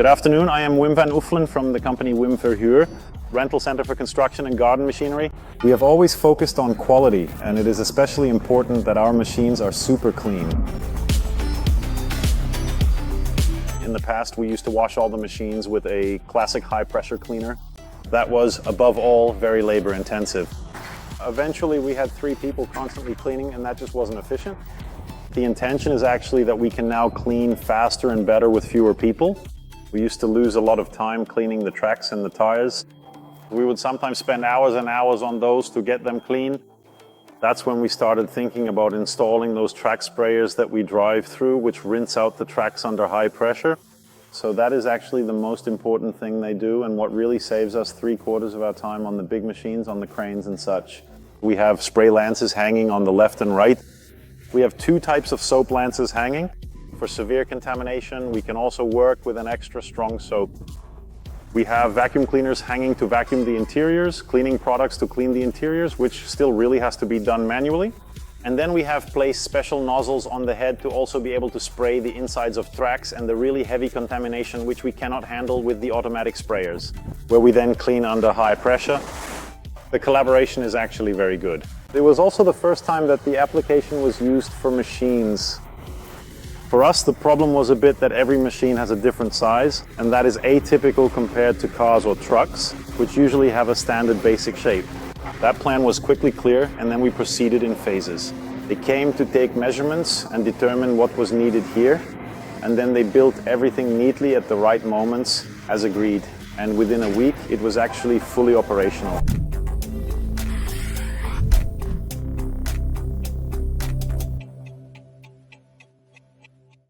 Good afternoon, I am Wim Verhuur from the company Wim Verhuur, rental center for construction and garden machinery. We have always focused on quality, and it is especially important that our machines are super clean. In the past, we used to wash all the machines with a classic high pressure cleaner. That was, above all, very labor intensive. Eventually, we had 3 people constantly cleaning, and that just wasn't efficient. The intention is actually that we can now clean faster and better with fewer people. We used to lose a lot of time cleaning the tracks and the tires. We would sometimes spend hours and hours on those to get them clean. That's when we started thinking about installing those track sprayers that we drive through, which rinse out the tracks under high pressure. So that is actually the most important thing they do, and what really saves us 3/4 of our time on the big machines, on the cranes and such. We have spray lances hanging on the left and right. We have 2 types of soap lances hanging. For severe contamination, we can also work with an extra strong soap. We have vacuum cleaners hanging to vacuum the interiors, cleaning products to clean the interiors, which still really has to be done manually. And then we have placed special nozzles on the head to also be able to spray the insides of tracks and the really heavy contamination which we cannot handle with the automatic sprayers, where we then clean under high pressure. The collaboration is actually very good. It was also the first time that the application was used for machines. For us, the problem was a bit that every machine has a different size, and that is atypical compared to cars or trucks, which usually have a standard basic shape. That plan was quickly clear, and then we proceeded in phases. They came to take measurements and determine what was needed here, and then they built everything neatly at the right moments as agreed. And within a week, it was actually fully operational.